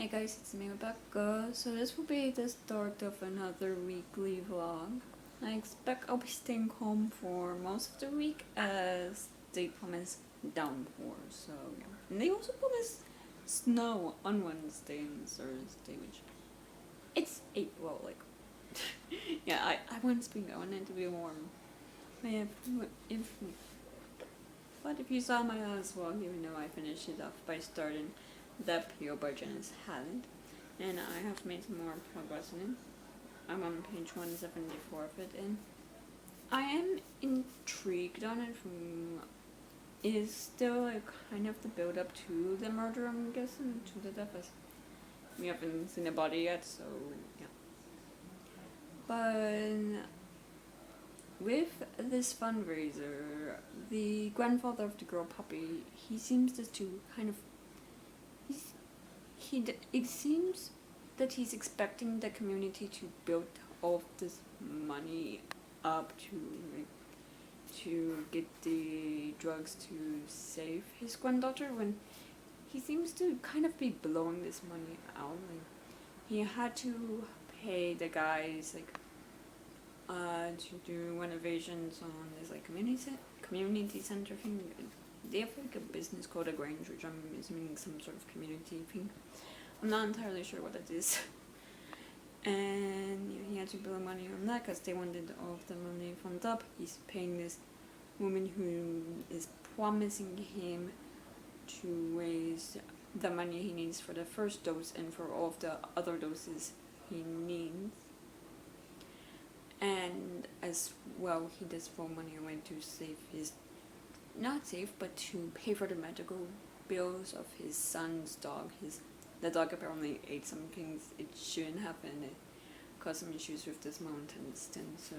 Hey guys, it's me Rebecca. So this will be the start of another weekly vlog. I expect I'll be staying home for most of the week as they promise downpour. So yeah, and they also promise snow on Wednesday and Thursday, which it's yeah, I want spring. I want it to be warm. But yeah, if you saw my last vlog, you know I finished it off by starting the PO by Janice Halland, and I have made some more progress in it. I'm on page 174 of it, and I am intrigued on it. It is still like kind of the build up to the murder, I'm guessing, to the death, as we haven't seen the body yet, so yeah. But with this fundraiser, the grandfather of the girl puppy, he seems to kind of it seems that he's expecting the community to build all of this money up to get the drugs to save his granddaughter, when he seems to kind of be blowing this money out. Like, he had to pay the guys to do renovations on this community center thing. They have a business called a Grange, which I'm assuming some sort of community thing. I'm not entirely sure what it is. And he had to bill money on that because they wanted all of the money from up. He's paying this woman who is promising him to raise the money he needs for the first dose and for all of the other doses he needs. And as well, he does throw money away to save but to pay for the medical bills of his son's dog. The dog apparently ate some things it shouldn't have, and it caused some issues with this mountain stand. So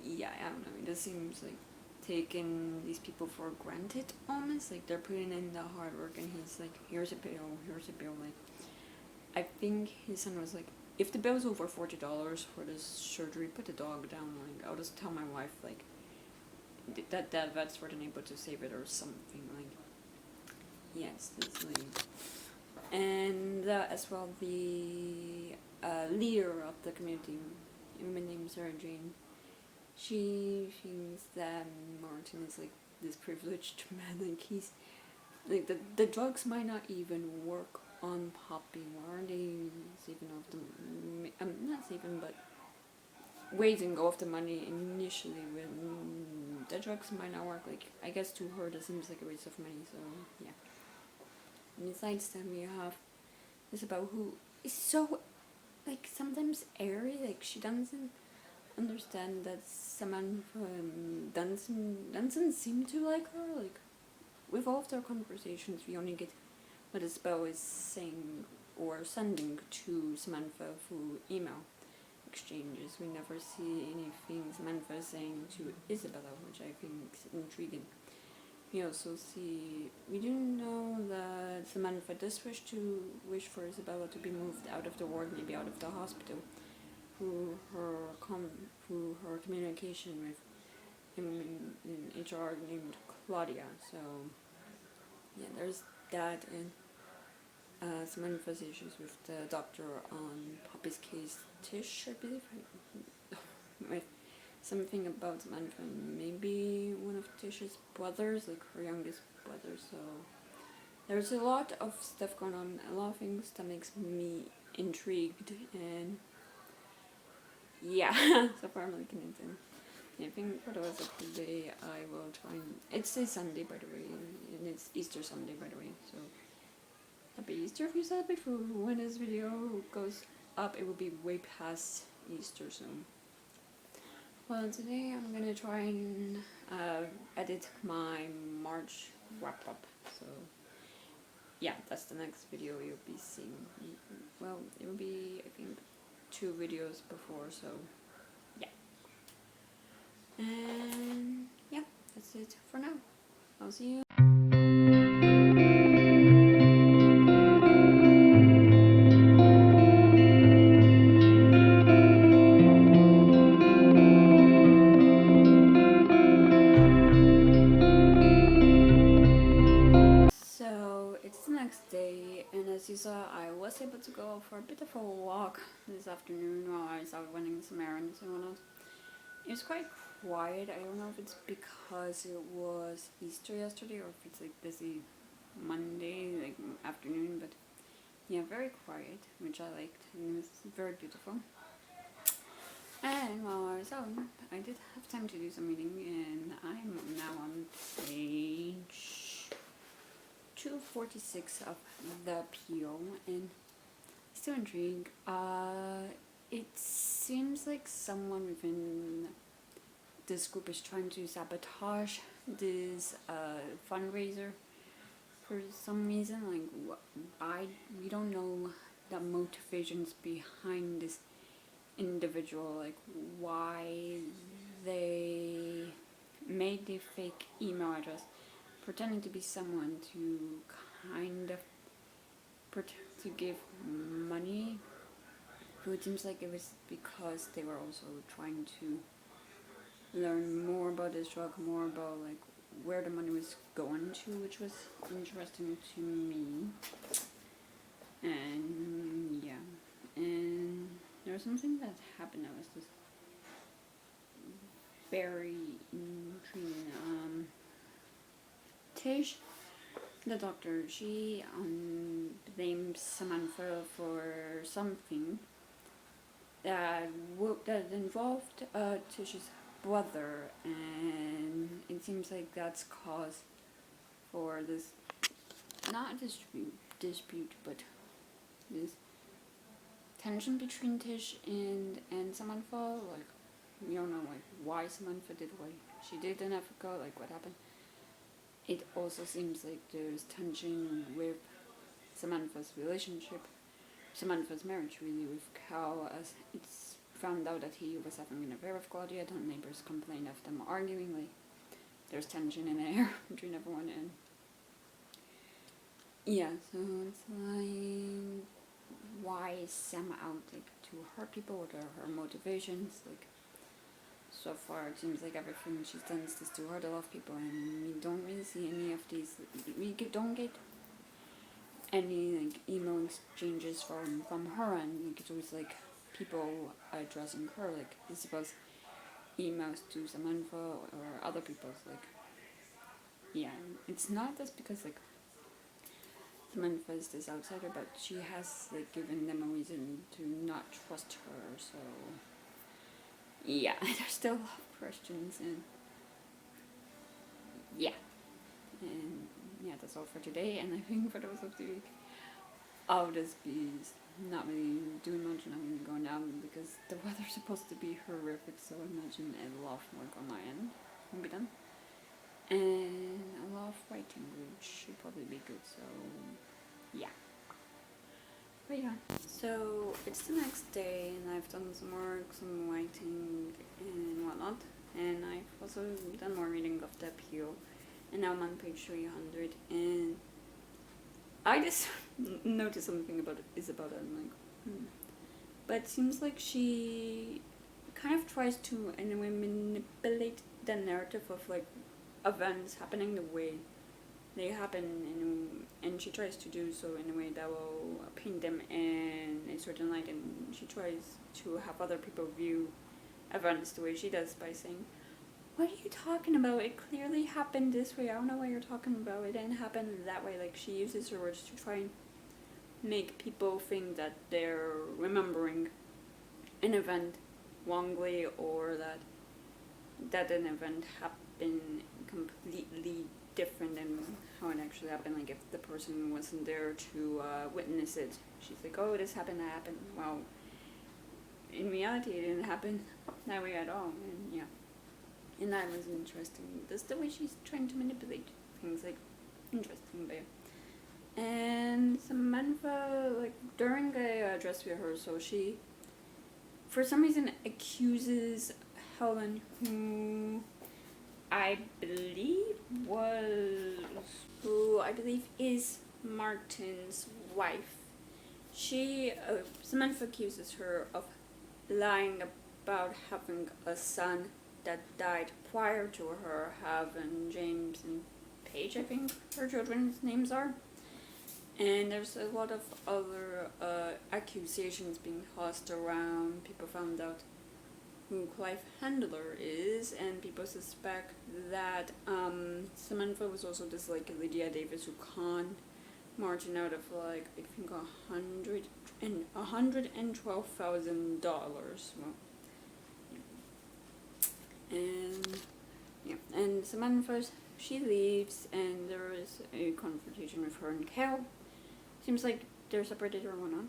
yeah, I don't know. It just seems like taking these people for granted almost. Like, they're putting in the hard work, and he's like, here's a bill. Like, I think his son was like, if the bill's over $40 for this surgery, put the dog down. Like, I'll just tell my wife, like, that vets weren't able to save it or something. Like, yes, it's like. And as well, the leader of the community, a woman named Sarah Jane, she thinks that Martin is like this privileged man. Like, he's like, the drugs might not even work on Poppy. Why are they saving off the not saving, but raising all of the money initially when the drugs might not work? Like, I guess to her that seems like a waste of money. So yeah. And besides that, we have Isabel, who is so like sometimes airy. Like, she doesn't understand that Samantha doesn't seem to like her. Like, with all of their conversations, we only get what Isabel is saying or sending to Samantha through email exchanges. We never see anything Samantha is saying to Isabella, which I think is intriguing. We also we do know that Samantha does wish for Isabella to be moved out of the ward, maybe out of the hospital, through her communication with him in HR named Claudia. So yeah, there's that, and Samantha's issues with the doctor on Poppy's case, Tish, I believe, with something about Samantha, maybe one of Tish's brothers, like her youngest brother. So there's a lot of stuff going on, a lot of things that makes me intrigued, and yeah, so far I'm looking into it. I think for the rest of the day I will try and... It's a Sunday, by the way, and it's Easter Sunday, by the way, so happy Easter if you celebrate. For when this video goes up, it will be way past Easter soon. Well, today I'm gonna try and edit my March wrap-up, so yeah, that's the next video you'll be seeing. Well, it will be, I think, 2 videos before, so yeah. And yeah, that's it for now. I'll see you. So it's the next day, and as you saw, I was able to go for a bit of a walk this afternoon while I was out running some errands and whatnot. It was quite quiet. I don't know if it's because it was Easter yesterday or if it's like busy Monday, like afternoon, but yeah, very quiet, which I liked, and it was very beautiful. And while I was out, I did have time to do some reading, and I'm now on page 246 of the appeal, and still intrigued. It seems like someone within this group is trying to sabotage this fundraiser for some reason. Like, we don't know the motivations behind this individual, like why they made the fake email address pretending to be someone to kind of to give money. So it seems like it was because they were also trying to learn more about this drug, more about like where the money was going to, which was interesting to me. And yeah, and there was something that happened that was just very intriguing. Tish, the doctor, she blames Samantha for something that involved Tish's brother, and it seems like that's cause for this, not dispute, but this tension between Tish and Samantha. Like, we don't know like why Samantha did what she did in Africa, like what happened. It also seems like there's tension with Samantha's marriage really, with Cal, as it's found out that he was having an affair with Claudia. The neighbors complained of them arguing, like there's tension in the air between everyone, and yeah, so it's like, why is Sam out, like to hurt people? What are her motivations? Like, so far it seems like everything she's done is just to hurt a lot of people, and we don't really see any of these. Don't get any like email exchanges from her, and like, it's always like people addressing her, like I suppose emails to Samantha or other people's, like, yeah, it's not just because like Samantha is this outsider, but she has like given them a reason to not trust her. So yeah, there's still a lot of questions, and yeah, that's all for today. And I think for the rest of the week, I'll just be not really doing much, and I'm going down because the weather's supposed to be horrific. So I imagine a lot of work on my end will be done, and a lot of writing, which should probably be good. So yeah. But yeah, so it's the next day, and I've done some work, some writing and whatnot, and I've also done more reading of the appeal, and now I'm on page 300, and I just noticed something about Isabella, and like, but it seems like she kind of tries to, in a way, manipulate the narrative of like events happening the way they happen, and she tries to do so in a way that will paint them in a certain light, and she tries to have other people view events the way she does by saying, what are you talking about? It clearly happened this way. I don't know what you're talking about. It didn't happen that way. Like, she uses her words to try and make people think that they're remembering an event wrongly, or that an event happened completely different than how it actually happened. Like, if the person wasn't there to witness it, she's like, oh, this happened, that happened. Well, in reality, it didn't happen that way at all, and yeah. And that was interesting. That's the way she's trying to manipulate things, like, interesting, but yeah. And Samantha, like, during the dress rehearsal, she, for some reason, accuses Helen, who I believe is Martin's wife. Samantha accuses her of lying about having a son that died prior to her having James and Paige, I think her children's names are. And there's a lot of other accusations being tossed around. People found out who Clive Handler is, and people suspect that Samantha was also this like Lydia Davis who conned Martin out of like I think $112,000. Well, yeah. And Samantha, she leaves, and there is a confrontation with her and Cal. Seems like they're separated or one on,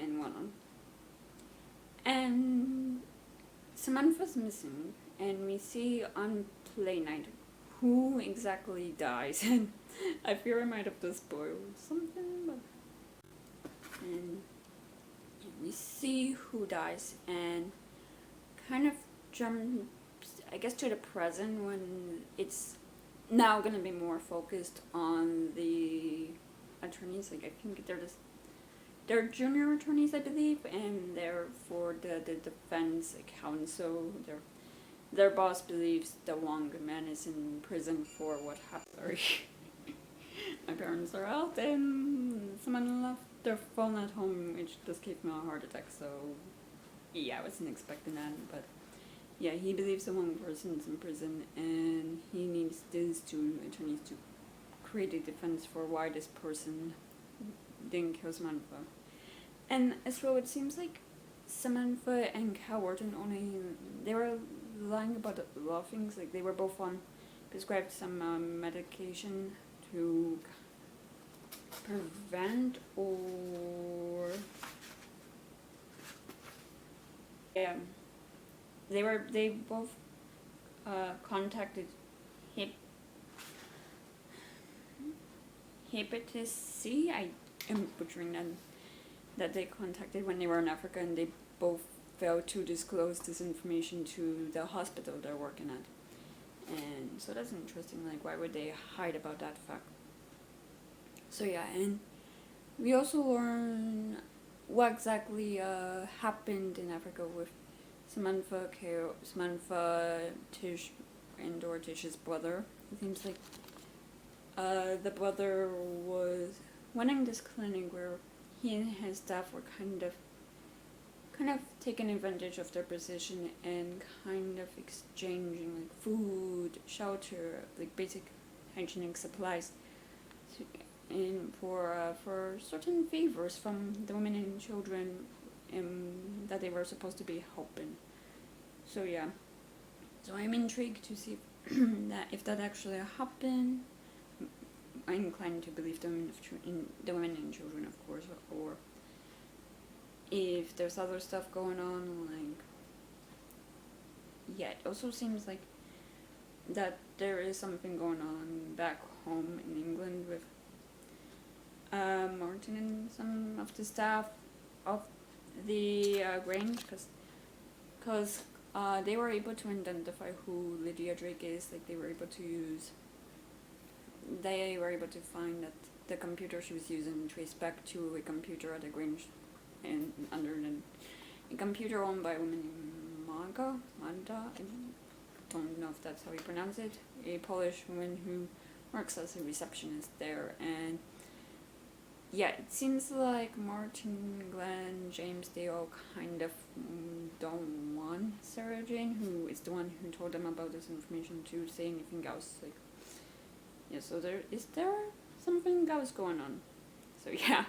and one on. And Samantha's missing, and we see on play night who exactly dies. And I fear I might have just spoiled something, but and we see who dies, and kind of jumps, I guess, to the present when it's now gonna be more focused on the attorneys. Like I think they're junior attorneys, I believe, and they're for the defense counsel. Their boss believes the Wong man is in prison for what happened. Sorry. My parents are out and someone left their phone at home, which just gave me a heart attack, so yeah, I wasn't expecting that, but yeah, he believes the Wong person's in prison, and he needs these two attorneys to create a defense for why this person didn't kill Samantha. And as well, it seems like Samantha and Cal weren't only, they were lying about a lot of things. Like they were both on prescribed some medication to prevent or they both contacted hepatitis C. I am butchering that they contacted when they were in Africa, and they both failed to disclose this information to the hospital they're working at. And so that's interesting, like why would they hide about that fact? So yeah, and we also learn what exactly happened in Africa with Samantha, Tish, and Tish's brother. It seems like the brother was running this clinic where he and his staff were kind of taking advantage of their position and kind of exchanging like food, shelter, like basic hygienic supplies, and for certain favors from the women and children that they were supposed to be helping. So yeah, so I'm intrigued to see if that actually happened. I'm inclined to believe the women and children, of course, or if there's other stuff going on, like, yeah, it also seems like that there is something going on back home in England with Martin and some of the staff of the Grange, because they were able to identify who Lydia Drake is. Like they were able to find that the computer she was using traced back to a computer at the Grange, and under a computer owned by a woman named Magda, I don't know if that's how you pronounce it, a Polish woman who works as a receptionist there. And yeah, it seems like Martin, Glenn, James, they all kind of don't want Sarah Jane, who is the one who told them about this information, to say anything else. Like, yeah, so there something else going on. So yeah.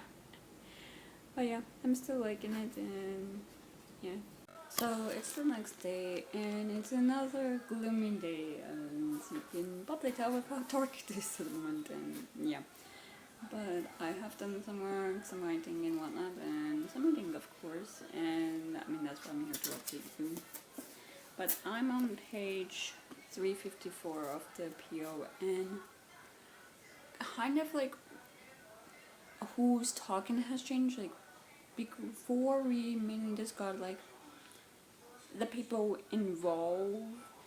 But yeah, I'm still liking it, and yeah. So it's the next day, and it's another gloomy day, and you can probably tell with how dark it is at the moment, and yeah. But I have done some work, some writing and whatnot, and some reading, of course, and I mean, that's why I'm here to update you. But I'm on page 354 of the PO, and kind of like who's talking has changed. Like before, we mainly just got like the people involved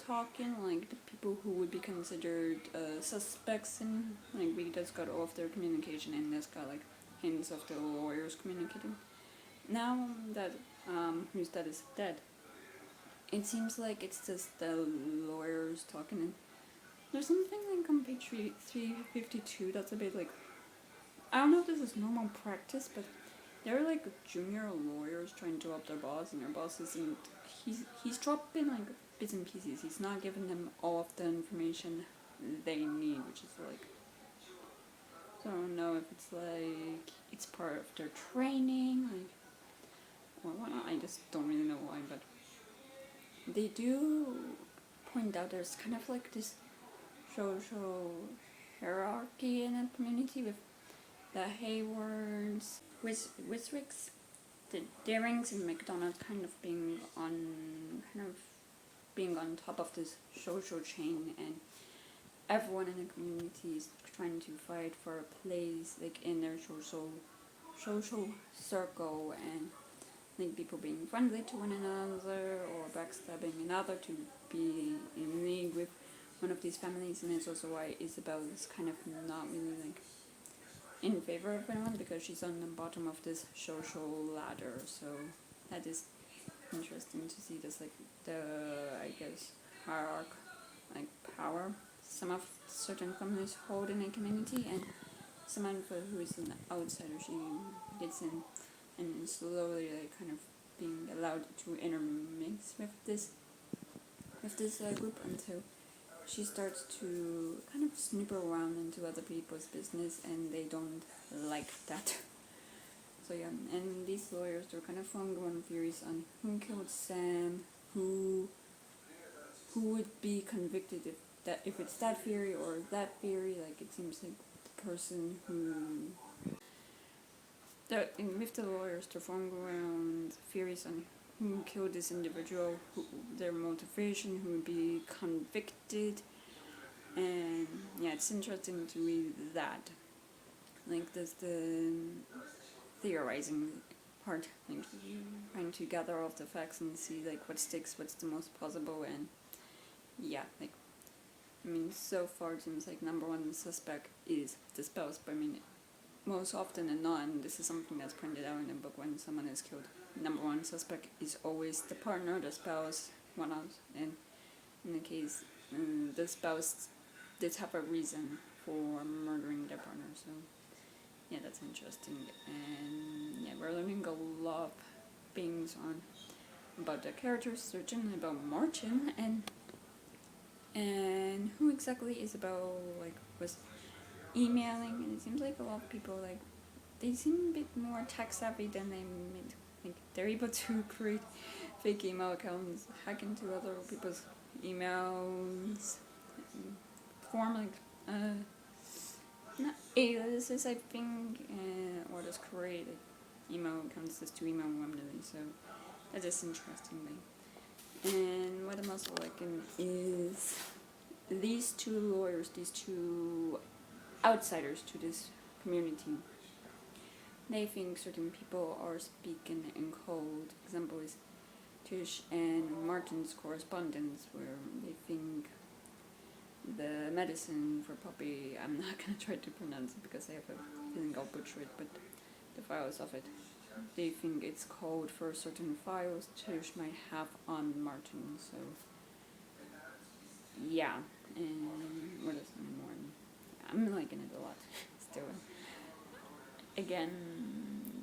talking, like the people who would be considered suspects, and like we just got all of their communication and just got like hints of the lawyers communicating. Now that who's dead is dead, it seems like it's just the lawyers talking, and there's something like on page 352 that's a bit like I don't know if this is normal practice, but they're like junior lawyers trying to help their boss, and their boss isn't. He's dropping like bits and pieces. He's not giving them all of the information they need, which is like. So I don't know if it's like it's part of their training, like, or whatnot. I just don't really know why, but they do point out there's kind of like this social hierarchy in a community with the Haywards, Wiswicks, the Darings, and McDonald's kind of being on top of this social chain, and everyone in the community is trying to fight for a place like in their social circle, and like people being friendly to one another or backstabbing another to be in league with one of these families. And it's also why Isabel is kind of not really like in favor of anyone, because she's on the bottom of this social ladder. So that is interesting to see this, like, the, I guess, hierarchy, like, power some of certain families hold in a community, and someone who is an outsider, she gets in and slowly, like, kind of being allowed to intermix with this group until she starts to kind of snoop around into other people's business, and they don't like that. So yeah, and these lawyers, they're kind of ongoing theories on who killed Sam, who would be convicted if it's that theory or that theory. Like, it seems like the person who with the lawyers, they're ongoing theories on who killed this individual, their motivation, who would be convicted, and yeah, it's interesting to read that. Like, there's the theorizing part, like trying to gather all of the facts and see like what sticks, what's the most plausible, and yeah, like, I mean, so far it seems like number one suspect is the spouse, but I mean, most often than not, and this is something that's pointed out in the book, when someone is killed, number one suspect is always the partner, the spouse, one else, and in the case, the spouse did have a reason for murdering their partner, so yeah, that's interesting. And yeah, we're learning a lot of things about the characters, certainly about Martin, and who exactly Isabel like was emailing. And it seems like a lot of people, like, they seem a bit more tech savvy than they meant. Like, they're able to create fake email accounts, hack into other people's emails, form like not aliases, I think, or just create email accounts just to email randomly. So that is interesting. And what I'm also liking is these two lawyers, these two outsiders to this community. They think certain people are speaking in code. Example is Tish and Martin's correspondence, where they think the medicine for Poppy, I'm not gonna try to pronounce it because I have a feeling I'll butcher it, but the files of it, they think it's code for certain files Tish might have on Martin. So yeah, and what is more? I'm liking it a lot still. Again,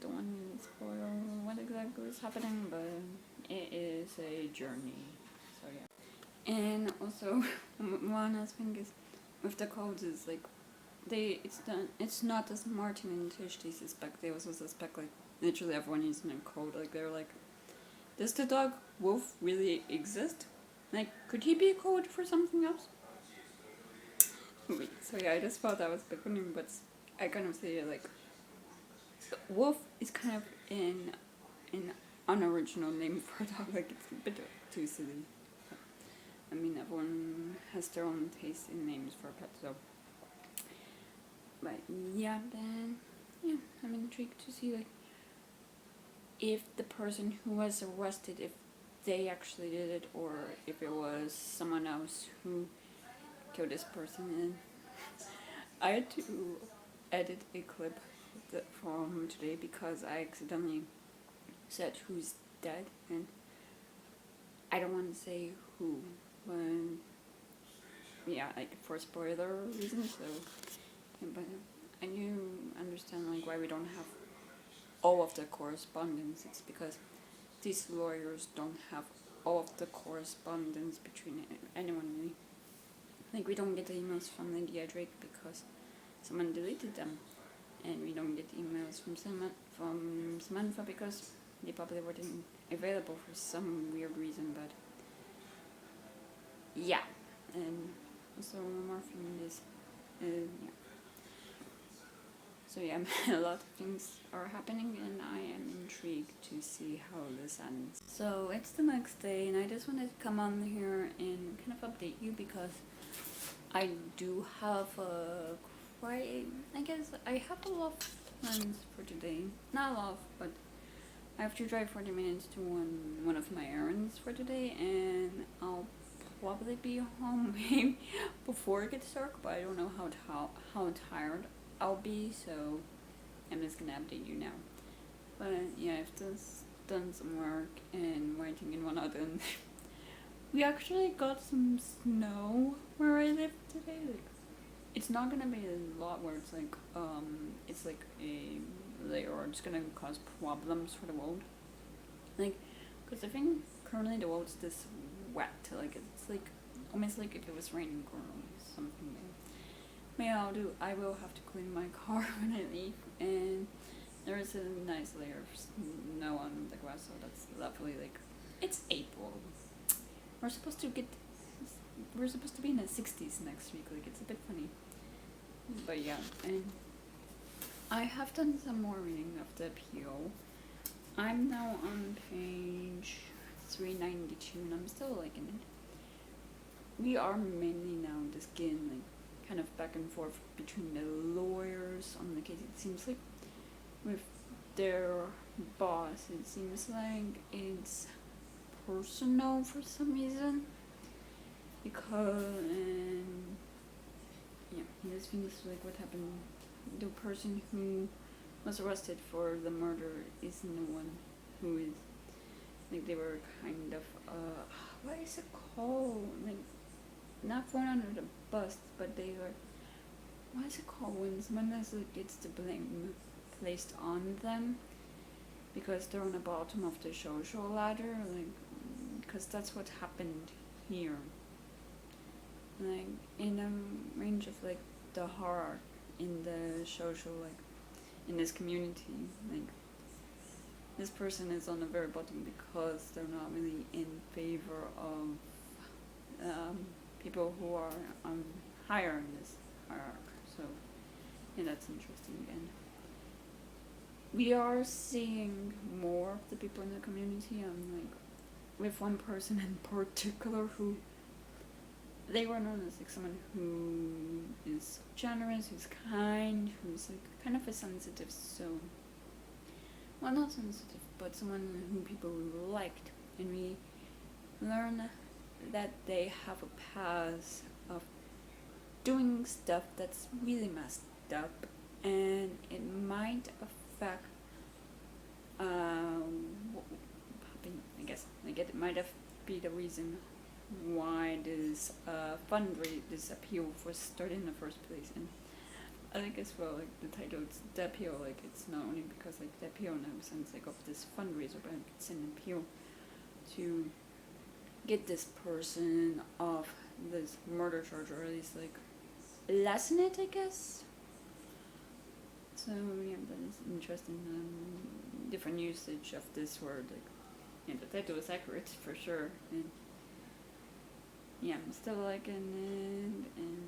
don't want to spoil what exactly is happening, but it is a journey. So yeah. And also, one last thing is with the codes is like it's not as Martin and Tish they suspect. They also suspect like literally everyone using a code. Like, they're like, does the dog Wolf really exist? Like, could he be a code for something else? So yeah, I just thought that was a bit funny, but I kind of say like, Wolf is kind of an unoriginal name for a dog. Like, it's a bit too silly. I mean, everyone has their own taste in names for pets, so. But yeah, then yeah, I'm intrigued to see like if the person who was arrested, if they actually did it, or if it was someone else who killed this person. And I had to edit a clip from today because I accidentally said who's dead, and I don't want to say who, but yeah, like for spoiler reasons. So, but I do understand like why we don't have all of the correspondence. It's because these lawyers don't have all of the correspondence between anyone really. Like we don't get the emails from Lydia Drake because someone deleted them, and we don't get emails from Samantha because they probably weren't available for some weird reason. But yeah, and also more from this. Yeah. So yeah, a lot of things are happening, and I am intrigued to see how this ends. So it's the next day, and I just wanted to come on here and kind of update you because I do have I guess I have a lot of plans for today. Not a lot, but I have to drive 40 minutes to one of my errands for today, and I'll probably be home maybe before it gets dark, but I don't know how tired I'll be, so I'm just gonna update you now. But yeah, I've just done some work and writing in one other. We actually got some snow where I live today. Like, it's not gonna be a lot where it's like a layer or it's gonna cause problems for the world. Like, cause I think currently the world's this wet. Like it's like almost like if it was raining or something. Maybe I will have to clean my car when I leave, and there is a nice layer of snow on the grass, so that's lovely. Like, it's April. We're supposed to be in the 60s next week. Like, it's a bit funny. But yeah, and I have done some more reading of the appeal. I'm now on page 392, and I'm still liking it. We are mainly now just getting like kind of back and forth between the lawyers on the case. It seems like with their boss, it seems like it's personal for some reason, because this things like what happened. The person who was arrested for the murder isn't the one who is like they were kind of what is it called, like not thrown under the bus, but they were, what is it called when someone gets the blame placed on them because they're on the bottom of the social ladder, like, because that's what happened here. Like, in a range of, like, the horror in the social, like, in this community, like, this person is on the very bottom because they're not really in favor of people who are higher in this hierarchy. So, yeah, that's interesting again. We are seeing more of the people in the community, like, with one person in particular who, they were known as, like, someone who is generous, who's kind, who's, like, kind of a sensitive soul. Well, not sensitive, but someone who people liked. And we learn that they have a past of doing stuff that's really messed up, and it might affect I guess it might have be the reason why this this appeal was started in the first place. And I think as well, like, the title, it's the appeal, like, it's not only because, like, the appeal in a sense, like, of this fundraiser, but it's an appeal to get this person off this murder charge, or at least, like, lessen it, I guess. So, yeah, that is interesting, different usage of this word, like, yeah, the title is accurate, for sure, and, yeah, I'm still liking it, and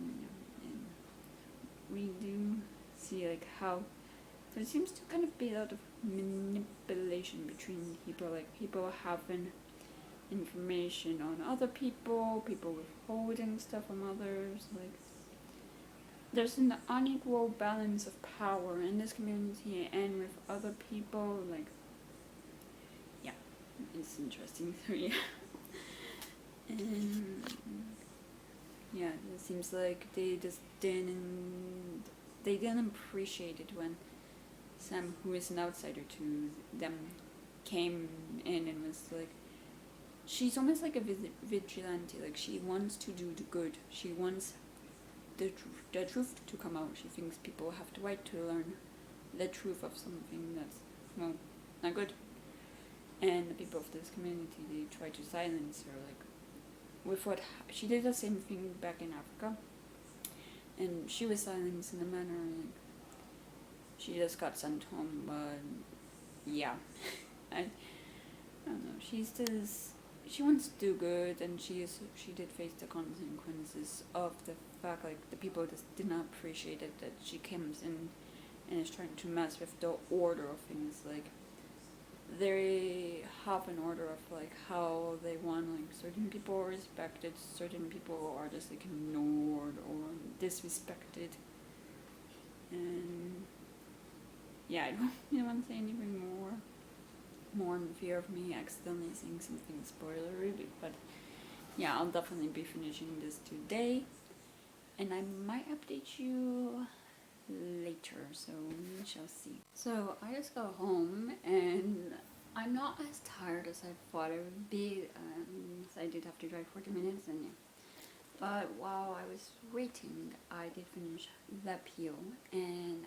we do see, like, how there seems to kind of be a lot of manipulation between people, like, people having information on other people withholding stuff from others, like, there's an unequal balance of power in this community and with other people, like, yeah, it's interesting, so yeah. And yeah, it seems like they just didn't appreciate it when Sam, who is an outsider to them, came in and was like, she's almost like a vigilante, like, she wants to do the good, she wants the truth to come out. She thinks people have to wait to learn the truth of something that's, well, not good. And the people of this community, they try to silence her, like, with what she did the same thing back in Africa, and she was silenced in a manner like she just got sent home. But yeah, I don't know. She wants to do good, and she did face the consequences of the fact, like, the people just did not appreciate it, that she comes in and is trying to mess with the order of things. Like, they have an order of like how they want, like, certain people are respected, certain people are just like ignored or disrespected. And yeah, I don't want to say anything more in fear of me accidentally saying something spoilery, but yeah, I'll definitely be finishing this today, and I might update you later, so we shall see. So I just got home, and I'm not as tired as I thought I would be. So I did have to drive 40 minutes, and yeah. But while I was waiting, I did finish the peel, and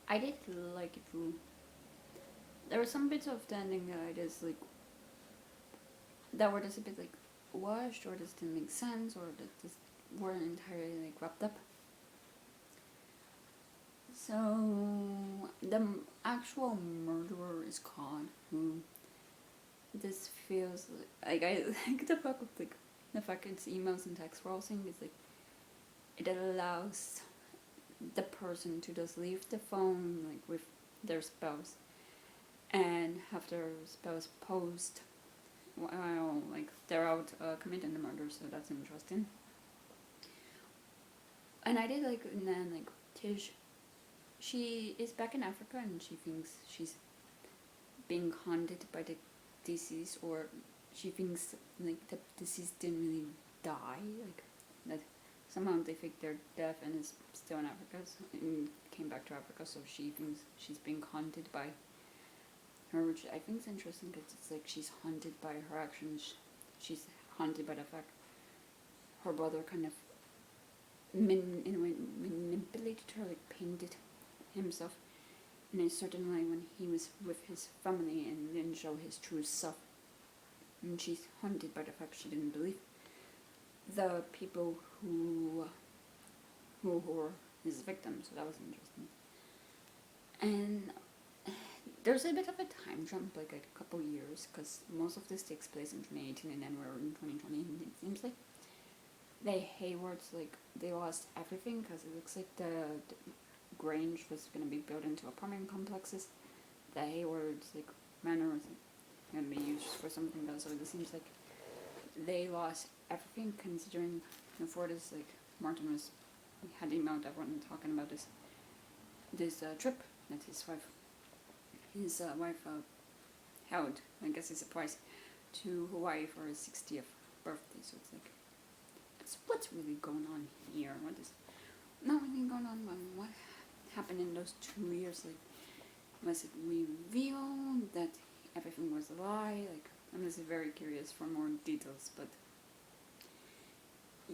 I did like it through. There were some bits of the ending that I just like, that were just a bit like washed, or just didn't make sense, or that just weren't entirely like wrapped up. So the actual murderer is caught, who this feels like I like the fact of like the fact it's emails and text processing is like it allows the person to just leave the phone like with their spouse and have their spouse post while like they're out committing the murder. So that's interesting. And I did like, and then like Tish, she is back in Africa, and she thinks she's being haunted by the disease, or she thinks like the disease didn't really die, like that somehow they think they're deaf and is still in Africa, and came back to Africa, so she thinks she's being haunted by her, which I think is interesting because it's like she's haunted by her actions. She's haunted by the fact her brother kind of in a way manipulated her, like painted himself in a certain way when he was with his family and didn't show his true self. And she's haunted by the fact she didn't believe the people who were his victims. So that was interesting. And there's a bit of a time jump, like a couple years, because most of this takes place in 2018 and then we're in 2020, and it seems like the Haywards, like, they lost everything, because it looks like the Grange was going to be built into apartment complexes. The Haywards, like, manor was going to be used for something else, so it seems like they lost everything, considering before this, like, Martin had emailed everyone talking about this trip that his wife held, I guess, as a surprise, to Hawaii for his 60th birthday. So it's like, what's really going on here? What is not really going on? What happened in those 2 years? Like, was it revealed that everything was a lie? Like, I'm just very curious for more details. But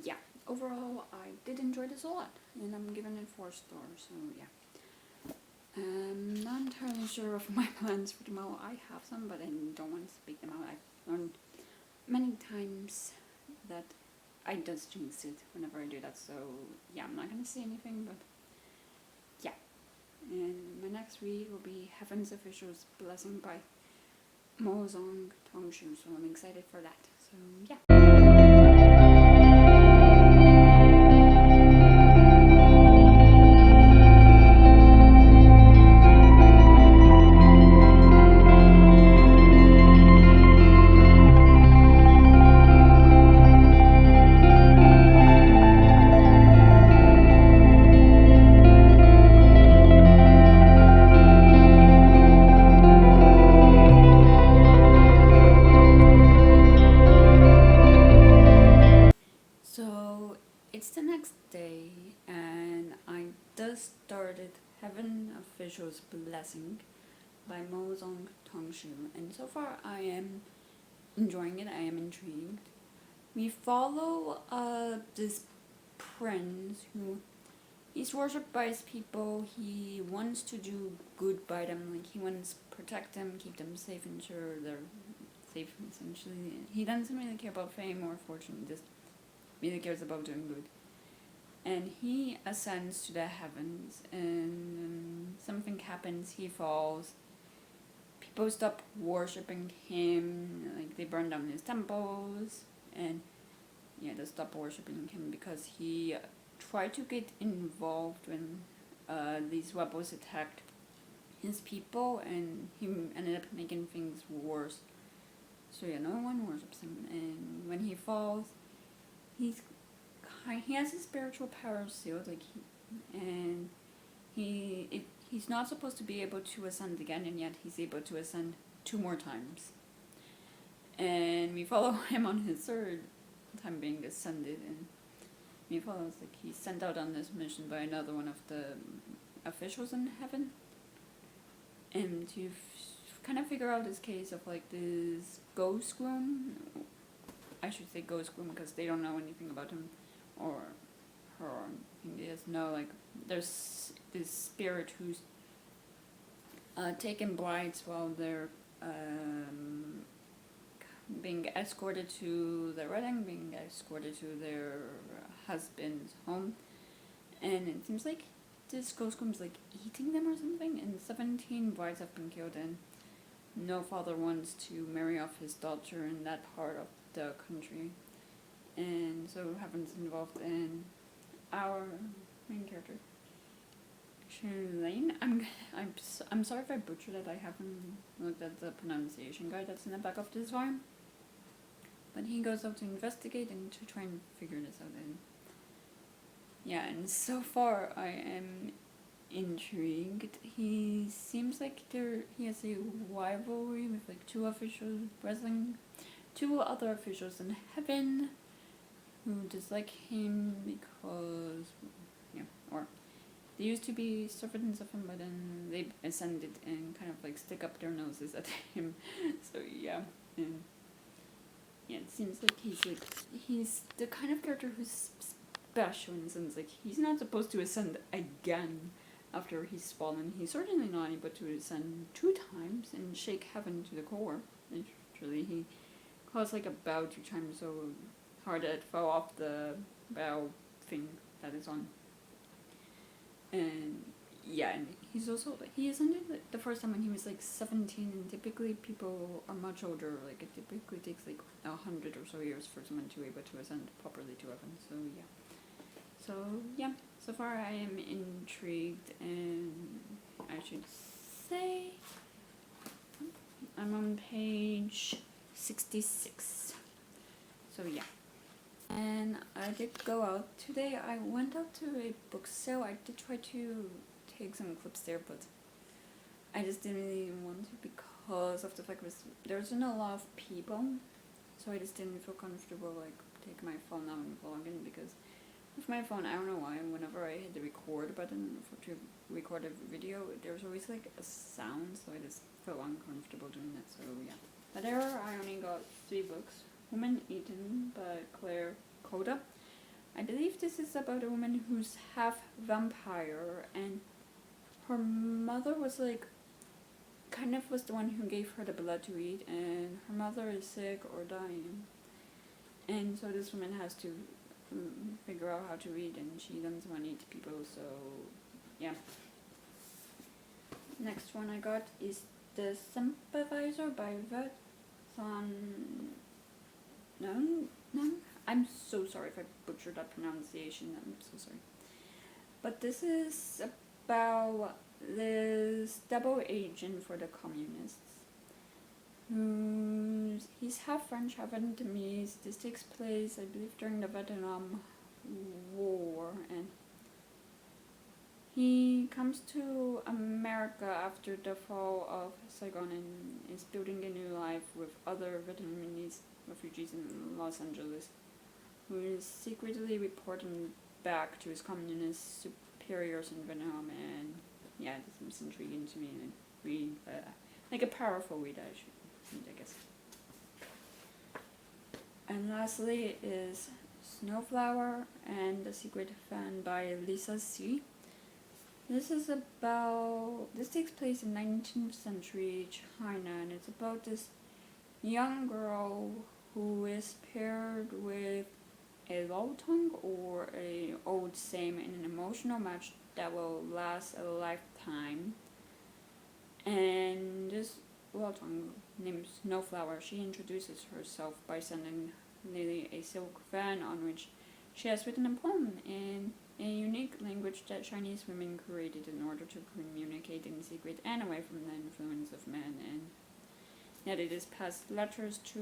yeah, overall, I did enjoy this a lot, and I'm giving it 4 stars. So yeah. I'm not entirely sure of my plans for tomorrow. I have some, but I don't want to speak them out. I've learned many times that I just jinx it whenever I do that. So yeah, I'm not going to say anything, but yeah. And my next read will be Heaven's Official's Blessing by Mozong Tongshu. So I'm excited for that. So yeah. So it's the next day, and I just started Heaven Official's Blessing by Mozong Tongshu, and so far I am enjoying it. I am intrigued. We follow this prince who he's worshipped by his people. He wants to do good by them. Like, he wants to protect them, keep them safe, ensure they're safe, essentially. He doesn't really care about fame or fortune. He just really cares about doing good. And he ascends to the heavens, and something happens. He falls. People stop worshipping him. Like, they burn down his temples, and yeah, they stop worshipping him because he tried to get involved when these rebels attacked his people, and he ended up making things worse. So yeah, no one worships him, and when he falls, he has his spiritual power sealed, like, he's not supposed to be able to ascend again, and yet he's able to ascend 2 more times. And we follow him on his 3rd time being ascended, and we follow, like, he's sent out on this mission by another one of the officials in heaven, and to kind of figure out this case of, like, this ghost groom. I should say ghost groom because they don't know anything about him or her. They just know, like, there's this spirit who's taken brides while they're being escorted to their wedding, being escorted to their husband's home, and it seems like this ghost groom's, like, eating them or something, and 17 brides have been killed, and no father wants to marry off his daughter in that part of the country. And so Heaven's involved in our main character, Lane. I'm sorry if I butchered it. I haven't looked at the pronunciation guide that's in the back of this volume. But he goes out to investigate and to try and figure this out. And yeah, and so far I am intrigued. He seems like he has a rivalry with, like, 2 officials wrestling, 2 other officials in heaven who dislike him because, yeah, or they used to be servants of him, but then they ascended and kind of, like, stick up their noses at him. So yeah, and yeah, it seems like he's the kind of character who's special in the sense, like, he's not supposed to ascend again after he's fallen. He's certainly not able to ascend 2 times and shake heaven to the core. Literally, he caused, like, a bow 2 times so hard that it fell off the bow thing that is on. And yeah, and he's also, like, he ascended, like, the first time when he was, like, 17, and typically people are much older. Like, it typically takes, like, 100 or so years for someone to be able to ascend properly to heaven. So yeah, so far I am intrigued, and I should say I'm on page 66. So yeah. And I did go out today. I went out to a book sale. I did try to take some clips there, but I just didn't really want to because of the fact there wasn't a lot of people. So I just didn't feel comfortable, like, taking my phone out and vlogging, because with my phone, I don't know why, whenever I hit the record button to record a video, there's always, like, a sound, so I just felt uncomfortable doing that. So yeah. But there I only got 3 books. Woman Eaten by Claire Coda. I believe this is about a woman who's half vampire, and her mother was, like, kind of was the one who gave her the blood to eat, and her mother is sick or dying. And so this woman has to figure out how to eat, and she doesn't want to eat people, so yeah. Next one I got is The Sympathizer by Vita. No, I'm so sorry if I butchered that pronunciation. I'm so sorry. But this is about this double agent for the communists. He's half French, half Vietnamese. This takes place, I believe, during the Vietnam War, and he comes to America after the fall of Saigon and is building a new life with other Vietnamese refugees in Los Angeles, who is secretly reporting back to his communist superiors in Vietnam. And yeah, this seems intriguing to me, and read like a powerful read, I guess. And lastly is Snowflower and The Secret Fan by Lisa C. This takes place in 19th century China, and it's about this young girl who is paired with a low tongue or a old same in an emotional match that will last a lifetime. And this low tongue named Snowflower, she introduces herself by sending Lily a silk fan on which she has written a poem in a unique language that Chinese women created in order to communicate in secret and away from the influence of men, and yet it is passed letters to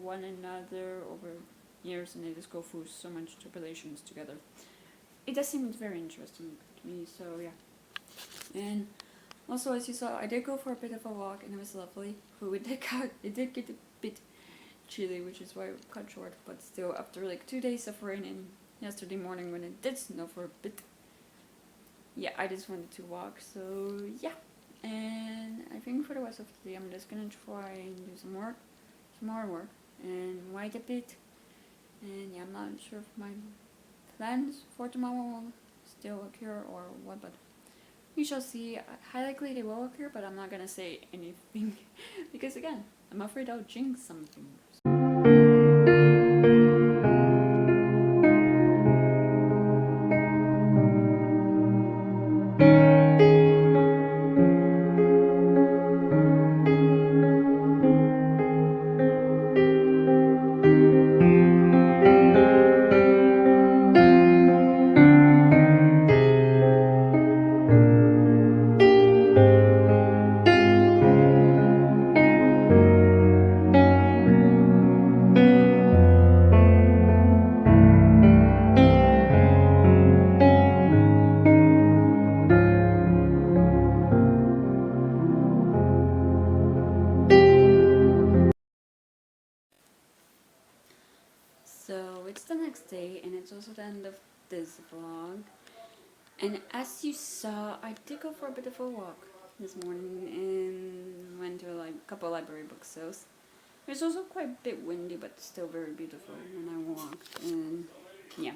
one another over years, and they just go through so much tribulations together. It does seem very interesting to me, so yeah. And also, as you saw, I did go for a bit of a walk, and it was lovely. But it did get a bit chilly, which is why it cut short. But still, after like 2 days of rain and yesterday morning when it did snow for a bit, yeah, I just wanted to walk. So yeah, and I think for the rest of the day, I'm just gonna try and do some more work, and write a bit. And yeah, I'm not sure if my plans for tomorrow will still occur or what, but we shall see. Highly likely they will occur, but I'm not gonna say anything because again, I'm afraid I'll jinx something. So it's the next day, and it's also the end of this vlog. And as you saw, I did go for a bit of a walk this morning and went to a couple library book sales. It was also quite a bit windy, but still very beautiful when I walked. And yeah,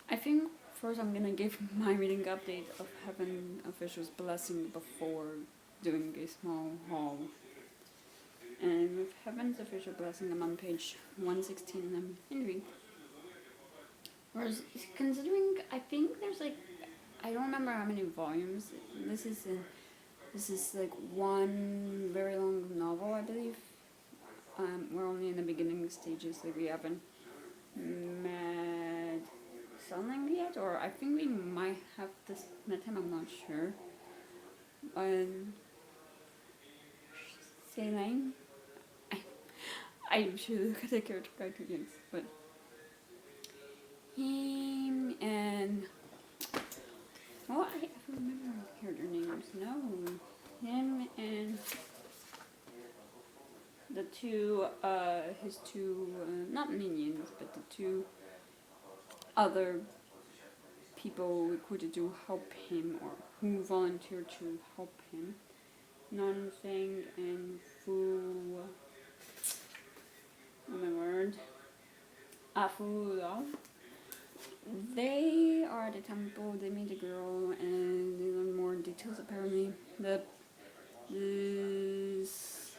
I think first I'm gonna give my reading update of Heaven Official's Blessing before doing a small haul. And with Heaven's Official Blessing, I'm on page 116 and I'm in read. Whereas, considering, I think there's I don't remember how many volumes. This is like one very long novel, I believe. We're only in the beginning stages, we haven't met something yet, or I think we might have met him, I'm not sure. Sailing. I should look at the character guide again, but him and I remember the character names. No, him and the two, his two, not minions, but the two other people recruited to help him, or who volunteered to help him. Nonfeng and Fu. Fulero. They are at the temple, they meet a girl, and they learn more details apparently. This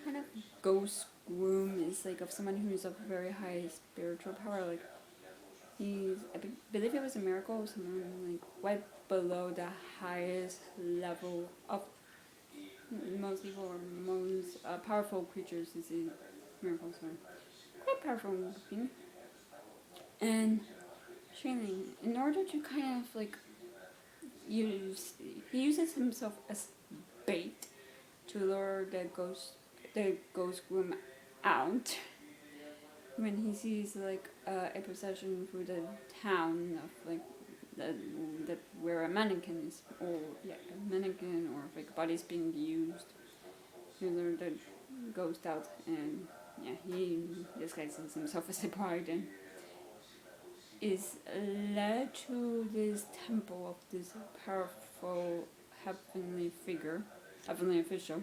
kind of ghost groom is of someone who's of very high spiritual power. I believe it was a miracle, someone right below the highest level of most people or most powerful creatures is a miracle, so quite powerful being. And Shailene, in order to kind of he uses himself as bait to lure the ghost groom out when he sees a procession through the town of that where a mannequin is, or a mannequin or bodies being used to lure the ghost out, and he disguises himself as a bride and is led to this temple of this powerful heavenly official,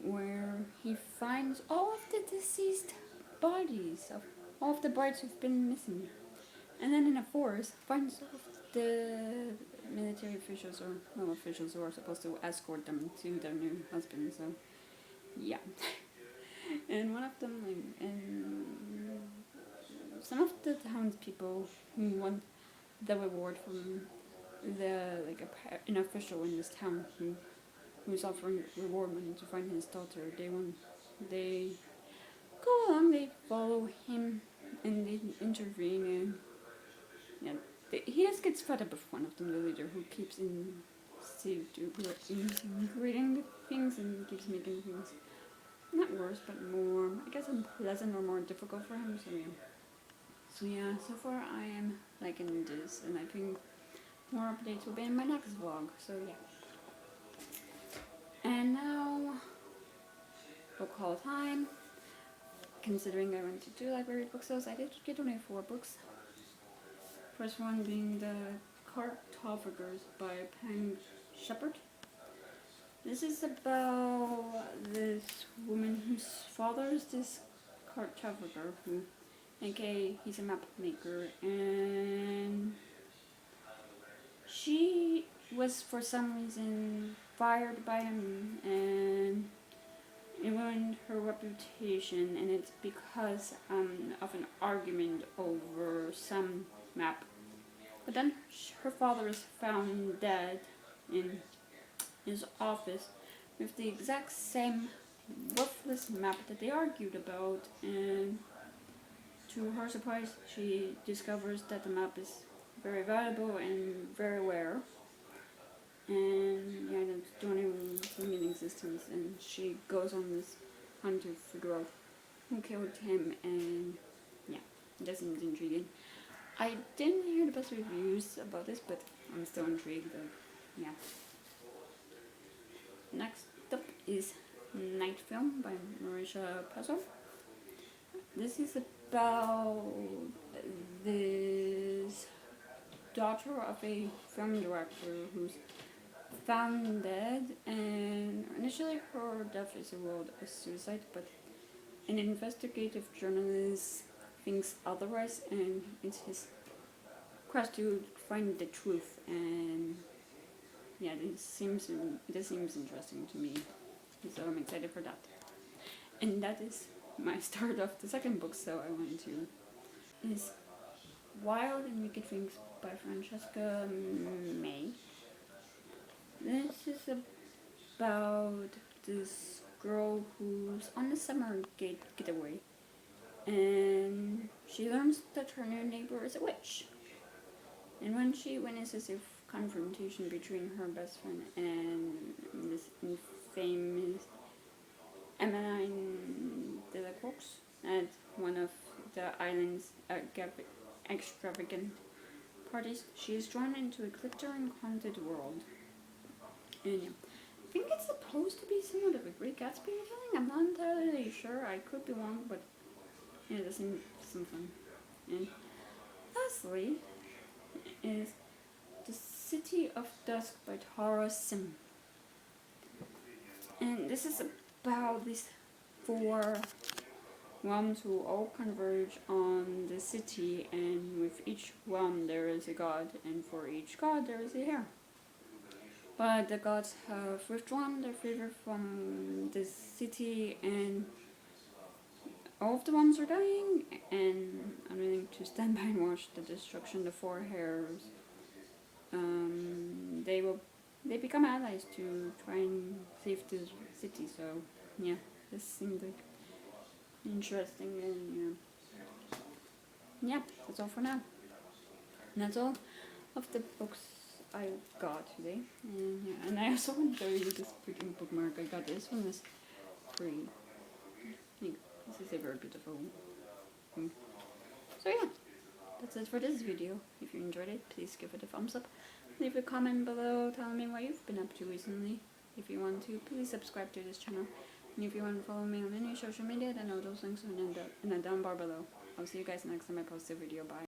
where he finds all of the deceased bodies of all of the brides who've been missing. And then in a forest, finds all of the military officials or officials who are supposed to escort them to their new husband. So, yeah. And one of them, and some of the townspeople who want the reward from an official in this town who's offering reward money to find his daughter. They go along, they follow him, and they intervene. And yeah, he just gets fed up with one of them, the leader, who keeps reading things and keeps making things not worse, but more, I guess, unpleasant or more difficult for him. So yeah, so far I am liking this, and I think more updates will be in my next vlog. So yeah. And now, book haul time. Considering I went to 2 library book sales, I did get only 4 books. First one being the Cartographers by Pam Shepard. This is about this woman whose father is this cartographer who, aka he's a map maker, and she was for some reason fired by him, and it ruined her reputation, and it's because of an argument over some map. But then her father is found dead in his office with the exact same worthless map that they argued about, and to her surprise she discovers that the map is very valuable and very rare, and yeah, it's the only thing in existence, and she goes on this hunt to figure out who killed him, and yeah, that seems intriguing. I didn't hear the best reviews about this, but I'm still intrigued, yeah. Next up is Night Film by Marisha Paso. This is about this daughter of a film director who's found dead, and initially her death is ruled as suicide, but an investigative journalist thinks otherwise, and it's his quest to find the truth, and yeah, this seems interesting to me, so I'm excited for that. And that is my start of the second book, so I want to is Wild and Wicked Things by Francesca May. This is about this girl who's on a summer getaway, and she learns that her new neighbor is a witch. And when she witnesses a confrontation between her best friend and this infamous Emmeline Delacroix at one of the island's extravagant parties, she is drawn into a glittering haunted world. And yeah, I think it's supposed to be somewhat of a Great Gatsby feeling. I'm not entirely sure. I could be wrong, but yeah, it seems some fun. And lastly is The City of Dusk by Tara Sim. And this is about these 4 realms who all converge on the city, and with each realm there is a god, and for each god there is a hero. But the gods have withdrawn their favor from the city, and all of the realms are dying, and I'm willing to stand by and watch the destruction. The 4 heroes, they become allies to try and save the city. So yeah, this seems like interesting, and yeah, that's all for now. And that's all of the books I got today. And yeah, and I also want to show you this freaking bookmark. I got this one is free. This is a very beautiful one. So yeah, that's it for this video. If you enjoyed it, please give it a thumbs up. Leave a comment below telling me what you've been up to recently. If you want to, please subscribe to this channel. And if you want to follow me on any social media, then all those links are in the down bar below. I'll see you guys next time I post a video. Bye.